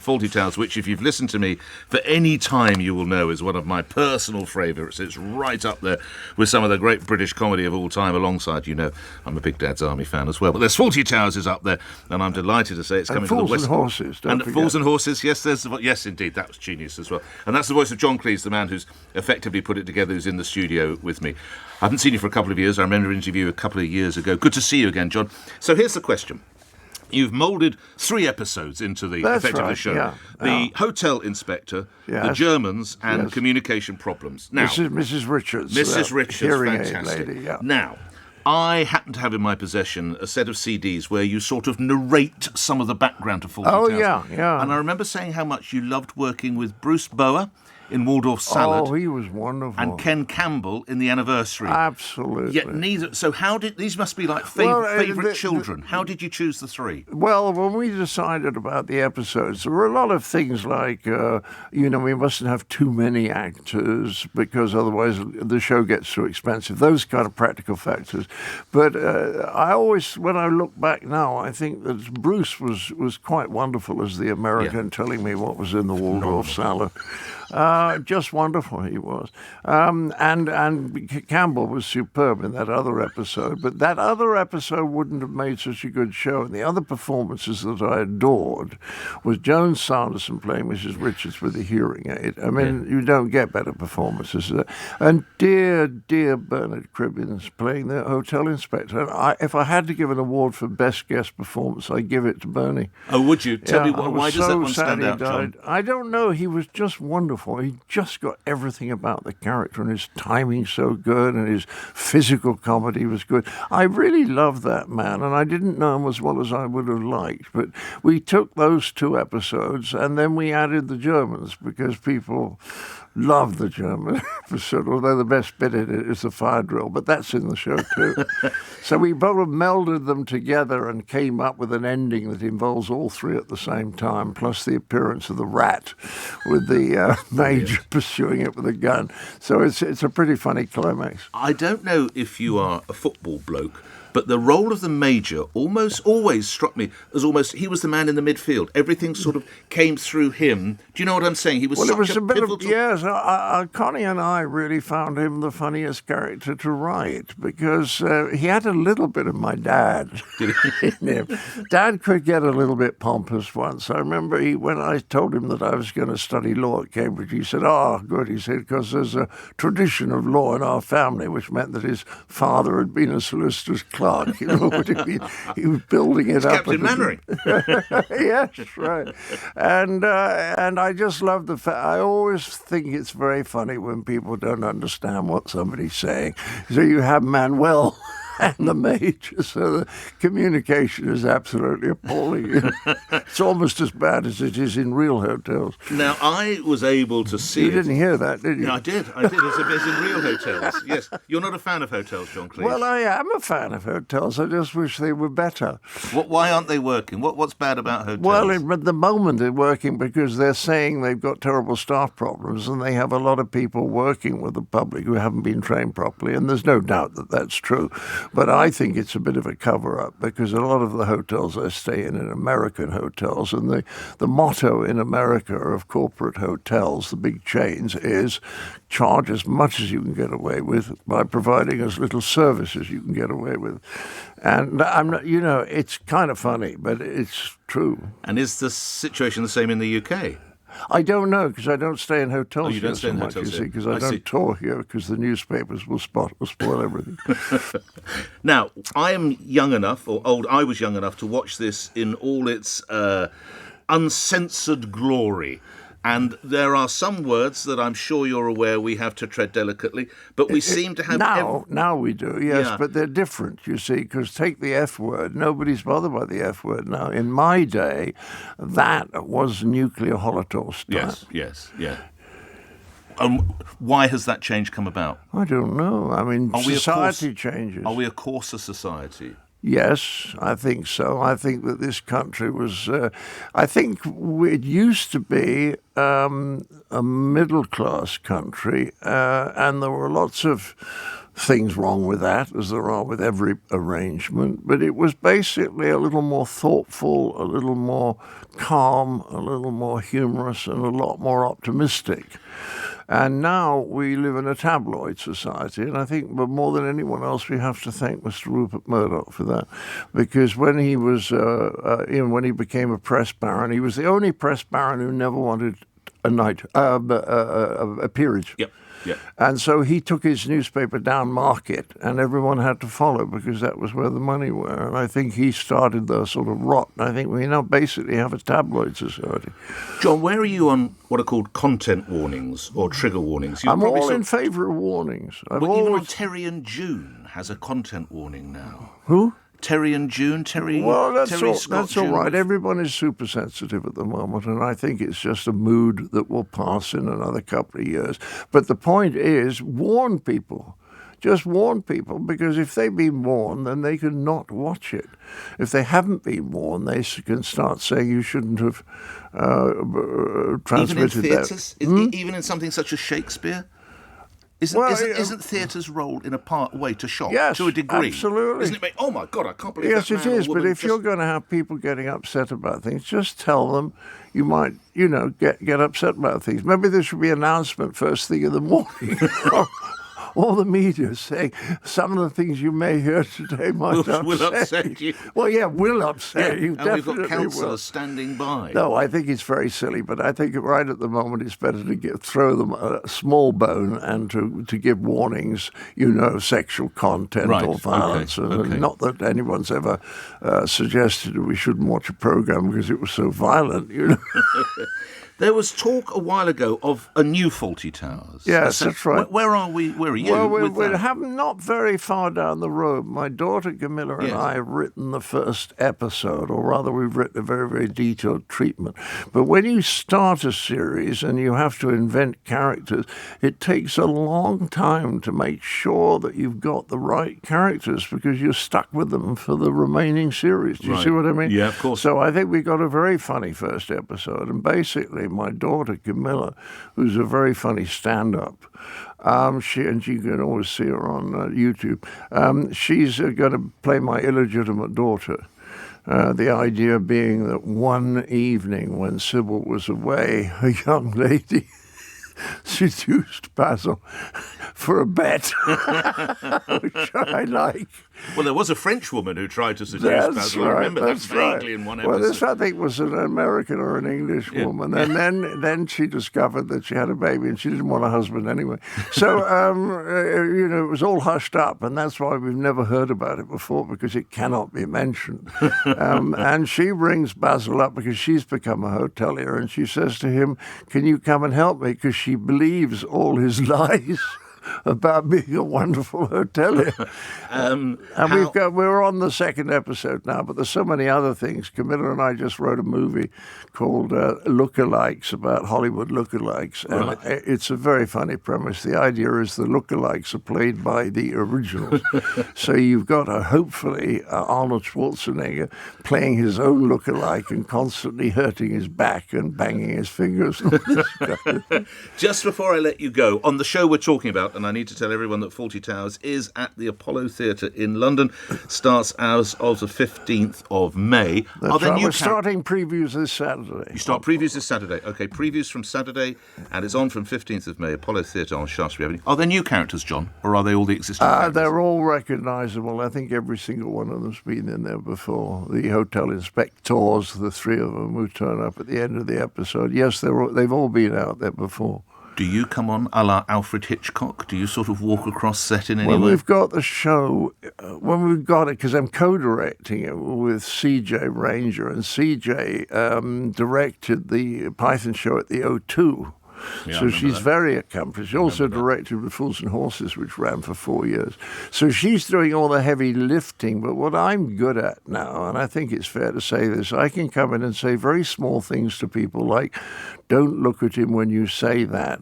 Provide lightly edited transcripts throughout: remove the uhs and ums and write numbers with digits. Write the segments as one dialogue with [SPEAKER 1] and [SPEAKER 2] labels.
[SPEAKER 1] Fawlty Towers, which, if you've listened to me for any time, you will know is one of my personal favourites. It's right up there with some of the great British comedy of all time, alongside, I'm a big Dad's Army fan as well. But there's Fawlty Towers is up there, and I'm delighted to say it's coming to the West.
[SPEAKER 2] And Horses, don't forget.
[SPEAKER 1] Fools and Horses, yes, indeed, that was genius as well. And that's the voice of John Cleese, the man who's effectively put it together, who's in the studio with me. I haven't seen you for a couple of years. I remember an interview a couple of years ago. Good to see you again, John. So here's the question. You've moulded 3 episodes into the effectively show.
[SPEAKER 2] Yeah.
[SPEAKER 1] The Hotel Inspector, the Germans, and communication problems. Now,
[SPEAKER 2] Mrs. Richards.
[SPEAKER 1] Mrs. Richards,
[SPEAKER 2] hearing
[SPEAKER 1] fantastic.
[SPEAKER 2] aid lady, yeah.
[SPEAKER 1] Now, I happen to have in my possession a set of CDs where you sort of narrate some of the background to Fawlty Towers.
[SPEAKER 2] Yeah.
[SPEAKER 1] And I remember saying how much you loved working with Bruce Bower in Waldorf Salad.
[SPEAKER 2] Oh, he was wonderful.
[SPEAKER 1] And Ken Campbell in The Anniversary.
[SPEAKER 2] Absolutely.
[SPEAKER 1] Yet neither. So how did these must be like favourite children? How did you choose the 3?
[SPEAKER 2] Well, when we decided about the episodes, there were a lot of things like, we mustn't have too many actors because otherwise the show gets too expensive. Those kind of practical factors. But I always, when I look back now, I think that Bruce was quite wonderful as the American, telling me what was in the Waldorf Salad. Just wonderful he was. And Campbell was superb in that other episode, but that other episode wouldn't have made such a good show. And the other performances that I adored was Joan Sanderson playing Mrs. Richards with the hearing aid. I mean, you don't get better performances. And dear Bernard Cribbins playing the hotel inspector. And if I had to give an award for best guest performance, I'd give it to Bernie.
[SPEAKER 1] Oh, would you? Tell me, why does that one stand out, John?
[SPEAKER 2] I don't know. He was just wonderful. He just got everything about the character, and his timing so good, and his physical comedy was good. I really loved that man, and I didn't know him as well as I would have liked. But we took those 2 episodes, and then we added the Germans, because people love the German episode, although the best bit in it is the fire drill, but that's in the show too. So we both melded them together and came up with an ending that involves all 3 at the same time, plus the appearance of the rat with the major pursuing it with a gun. So it's a pretty funny climax.
[SPEAKER 1] I don't know if you are a football bloke, but the role of the Major almost always struck me as almost he was the man in the midfield. Everything sort of came through him. Do you know what I'm saying? He was such a pivotal...
[SPEAKER 2] Yes, Connie and I really found him the funniest character to write because he had a little bit of my dad in him. Dad could get a little bit pompous once. I remember when I told him that I was going to study law at Cambridge, he said, good, he said, because there's a tradition of law in our family, which meant that his father had been a solicitor's clerk. He was building it up.
[SPEAKER 1] Captain Mannering.
[SPEAKER 2] Yes, right. And I just love the fact. I always think it's very funny when people don't understand what somebody's saying. So you have Manuel and the Major, so the communication is absolutely appalling. It's almost as bad as it is in real hotels.
[SPEAKER 1] Now, I was able to see
[SPEAKER 2] You didn't hear that, did you?
[SPEAKER 1] No, I did. It's in real hotels, yes. You're not a fan of hotels, John Cleese?
[SPEAKER 2] Well, I am a fan of hotels. I just wish they were better.
[SPEAKER 1] Why aren't they working? What's bad about hotels?
[SPEAKER 2] Well, at the moment they're working because they're saying they've got terrible staff problems and they have a lot of people working with the public who haven't been trained properly, and there's no doubt that that's true. But I think it's a bit of a cover-up because a lot of the hotels I stay in are American hotels, and the motto in America of corporate hotels, the big chains, is charge as much as you can get away with by providing as little service as you can get away with. And I'm not, it's kind of funny, but it's true.
[SPEAKER 1] And is the situation the same in the UK?
[SPEAKER 2] I don't know, because I don't stay in hotels
[SPEAKER 1] you don't stay in
[SPEAKER 2] so much,
[SPEAKER 1] hotels
[SPEAKER 2] you see, because
[SPEAKER 1] I
[SPEAKER 2] I don't
[SPEAKER 1] see.
[SPEAKER 2] tour here, because the newspapers will spoil everything.
[SPEAKER 1] Now, I am young enough, or old, I was young enough to watch this in all its uncensored glory. And there are some words that I'm sure you're aware we have to tread delicately, but we seem to have...
[SPEAKER 2] Now we do, yes, but they're different, you see, because take the F word. Nobody's bothered by the F word now. In my day, that was nuclear holocaust time.
[SPEAKER 1] Yes. Why has that change come about?
[SPEAKER 2] I don't know. I mean, society changes.
[SPEAKER 1] Are we a coarser society?
[SPEAKER 2] Yes, I think so. I think that this country was, I think it used to be a middle-class country, and there were lots of things wrong with that, as there are with every arrangement, but it was basically a little more thoughtful, a little more calm, a little more humorous, and a lot more optimistic. And now we live in a tabloid society, and I think, but more than anyone else, we have to thank Mr. Rupert Murdoch for that, because when he was, when he became a press baron, he was the only press baron who never wanted a peerage.
[SPEAKER 1] Yep. Yeah.
[SPEAKER 2] And so he took his newspaper down market, and everyone had to follow because that was where the money were. And I think he started the sort of rot. And I think we now basically have a tabloid society.
[SPEAKER 1] John, where are you on what are called content warnings or trigger warnings?
[SPEAKER 2] I'm all in favour of warnings.
[SPEAKER 1] Even on Terry and June has a content warning now.
[SPEAKER 2] Who?
[SPEAKER 1] Terry and June,
[SPEAKER 2] Well, that's all
[SPEAKER 1] June.
[SPEAKER 2] right. Everyone is super sensitive at the moment, and I think it's just a mood that will pass in another couple of years. But the point is, warn people. Just warn people, because if they've been warned, then they can not watch it. If they haven't been warned, they can start saying you shouldn't have transmitted
[SPEAKER 1] even in
[SPEAKER 2] that.
[SPEAKER 1] theatres? Even in something such as Shakespeare? Isn't theatre's role in a way to shock?
[SPEAKER 2] Yes,
[SPEAKER 1] to a degree?
[SPEAKER 2] absolutely.
[SPEAKER 1] Isn't it? Oh my God, I can't believe
[SPEAKER 2] Yes,
[SPEAKER 1] that
[SPEAKER 2] it
[SPEAKER 1] man or
[SPEAKER 2] is. But
[SPEAKER 1] woman
[SPEAKER 2] if you're going to have people getting upset about things, just tell them you might, get upset about things. Maybe there should be an announcement first thing in the morning. All the media saying some of the things you may hear today might
[SPEAKER 1] will upset you.
[SPEAKER 2] Well, yeah, will upset you.
[SPEAKER 1] And we've got
[SPEAKER 2] Definitely
[SPEAKER 1] counsellors
[SPEAKER 2] will.
[SPEAKER 1] standing by.
[SPEAKER 2] No, I think it's very silly, but I think right at the moment it's better to throw them a small bone and to give warnings, sexual content or violence.
[SPEAKER 1] Okay.
[SPEAKER 2] Not that anyone's ever suggested we shouldn't watch a program because it was so violent,
[SPEAKER 1] There was talk a while ago of a new Fawlty Towers.
[SPEAKER 2] Yes, that's right.
[SPEAKER 1] Where are we? Where are you?
[SPEAKER 2] Well,
[SPEAKER 1] with
[SPEAKER 2] we're
[SPEAKER 1] that?
[SPEAKER 2] not very far down the road. My daughter Camilla and I have written the first episode, or rather we've written a very, very detailed treatment. But when you start a series and you have to invent characters, it takes a long time to make sure that you've got the right characters because you're stuck with them for the remaining series. Do you see what I mean?
[SPEAKER 1] Yeah, of course.
[SPEAKER 2] So I think we got a very funny first episode, and basically my daughter Camilla, who's a very funny stand-up, you can always see her on YouTube. She's going to play my illegitimate daughter. The idea being that one evening when Sybil was away, a young lady seduced Basil for a bet, which I like.
[SPEAKER 1] Well, there was a French woman who tried to seduce Basil. I remember that vaguely in one episode.
[SPEAKER 2] Well, this, I think, was an American or an English woman. And then she discovered that she had a baby and she didn't want a husband anyway. So, it was all hushed up. And that's why we've never heard about it before, because it cannot be mentioned. And she rings Basil up because she's become a hotelier. And she says to him, can you come and help me? Because she believes all his lies about being a wonderful hotelier. We're on the second episode now, but there's so many other things. Camilla and I just wrote a movie called Lookalikes, about Hollywood lookalikes. And it's a very funny premise. The idea is the lookalikes are played by the originals. So you've got, hopefully, Arnold Schwarzenegger playing his own lookalike and constantly hurting his back and banging his fingers.
[SPEAKER 1] Just before I let you go, on the show we're talking about, and I need to tell everyone that Fawlty Towers is at the Apollo Theatre in London, starts as of the 15th of May.
[SPEAKER 2] That's right. We're starting previews this Saturday.
[SPEAKER 1] You start previews this Saturday. Okay, previews from Saturday, and it's on from 15th of May, Apollo Theatre on Shaftesbury Avenue. Are there new characters, John, or are they all the existing characters?
[SPEAKER 2] They're all recognisable. I think every single one of them's been in there before. The hotel inspectors, the three of them who turn up at the end of the episode. Yes, they've all been out there before.
[SPEAKER 1] Do you come on a la Alfred Hitchcock? Do you sort of walk across set in any way?
[SPEAKER 2] When we've got the show, when we've got it, because I'm co-directing it with C.J. Ranger, and C.J. Directed the Python show at the O2.
[SPEAKER 1] Yeah, I
[SPEAKER 2] So
[SPEAKER 1] remember
[SPEAKER 2] she's
[SPEAKER 1] that.
[SPEAKER 2] very accomplished. She also directed with Fools and Horses, which ran for 4 years. So she's doing all the heavy lifting. But what I'm good at now, and I think it's fair to say this, I can come in and say very small things to people like, don't look at him when you say that,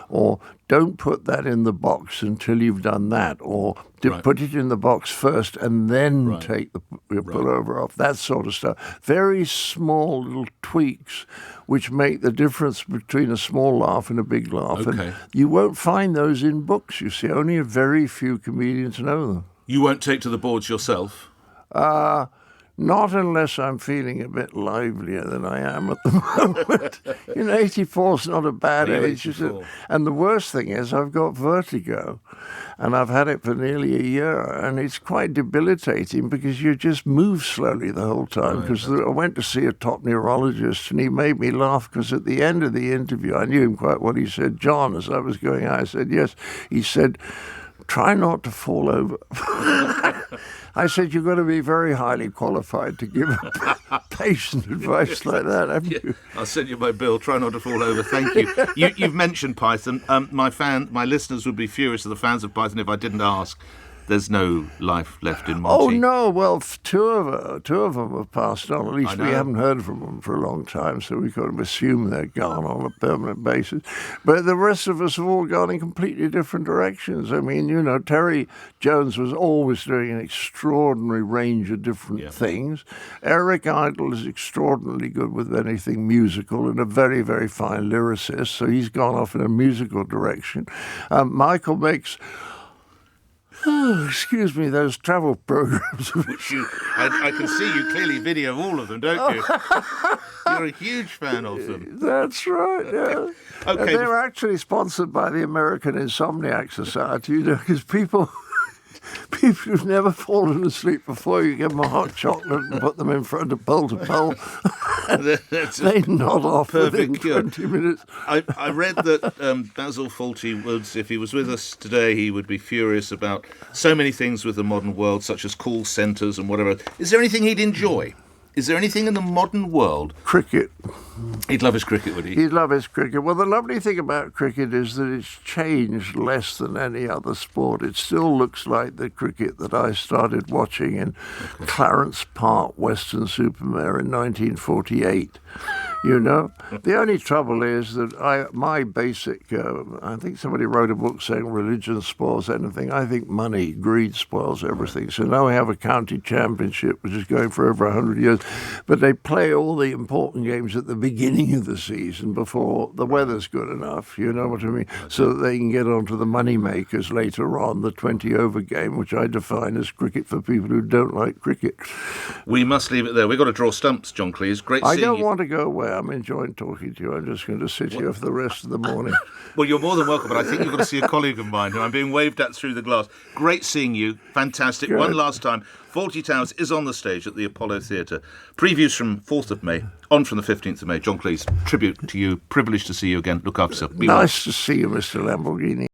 [SPEAKER 2] or don't put that in the box until you've done that, or put it in the box first and then take the pullover off, that sort of stuff. Very small little tweaks which make the difference between a small laugh and a big laugh.
[SPEAKER 1] Okay.
[SPEAKER 2] And you won't find those in books, you see. Only a very few comedians know them.
[SPEAKER 1] You won't take to the boards yourself?
[SPEAKER 2] Not unless I'm feeling a bit livelier than I am at the moment. 84 is not a bad age. And the worst thing is I've got vertigo, and I've had it for nearly a year, and it's quite debilitating because you just move slowly the whole time. Because I went to see a top neurologist, and he made me laugh because at the end of the interview, I knew him quite well. He said, "John," as I was going out, I said, "Yes." He said, "Try not to fall over." I said, "You've got to be very highly qualified to give a patient advice like that, haven't you?"
[SPEAKER 1] I'll send you my bill. Try not to fall over. Thank you. You've mentioned Python. My listeners would be furious, of the fans of Python, if I didn't ask. There's no life left in Monty.
[SPEAKER 2] Oh, no. Well, two of them have passed on. At least we haven't heard from them for a long time, so we kind of assume they're gone on a permanent basis. But the rest of us have all gone in completely different directions. I mean, Terry Jones was always doing an extraordinary range of different things. Eric Idle is extraordinarily good with anything musical and a very, very fine lyricist, so he's gone off in a musical direction. Michael makes... excuse me, those travel programs.
[SPEAKER 1] Which I can see you clearly video all of them, don't you? You're a huge fan of them.
[SPEAKER 2] That's right, yeah.
[SPEAKER 1] Okay.
[SPEAKER 2] They're actually sponsored by the American Insomniac Society, because people who've never fallen asleep before, you give them a hot chocolate and put them in front of pole to pole. They nod off within 20 minutes.
[SPEAKER 1] I read that Basil Fawlty Woods, if he was with us today, he would be furious about so many things with the modern world, such as call centres and whatever. Is there anything he'd enjoy? Is there anything in the modern world?
[SPEAKER 2] Cricket.
[SPEAKER 1] He'd love his cricket, would he?
[SPEAKER 2] He'd love his cricket. Well, the lovely thing about cricket is that it's changed less than any other sport. It still looks like the cricket that I started watching in Clarence Park, Weston-super-Mare in 1948. The only trouble is that my basic, I think somebody wrote a book saying religion spoils anything. I think money, greed spoils everything. So now we have a county championship, which is going for over 100 years, but they play all the important games at the beginning of the season before the weather's good enough, you know what I mean? So that they can get onto the money makers later on, the 20-over game, which I define as cricket for people who don't like cricket.
[SPEAKER 1] We must leave it there. We've got to draw stumps, John Cleese. Great seeing you.
[SPEAKER 2] I don't want to go away. I'm enjoying talking to you. I'm just going to sit here for the rest of the morning.
[SPEAKER 1] Well, you're more than welcome, but I think you've got to see a colleague of mine who I'm being waved at through the glass. Great seeing you. Fantastic.
[SPEAKER 2] Good.
[SPEAKER 1] One last time. Fawlty Towers is on the stage at the Apollo Theatre. Previews from 4th of May, on from the 15th of May. John Cleese, tribute to you. Privileged to see you again. Look after yourself. Be well.
[SPEAKER 2] Nice to see you, Mr. Lamborghini.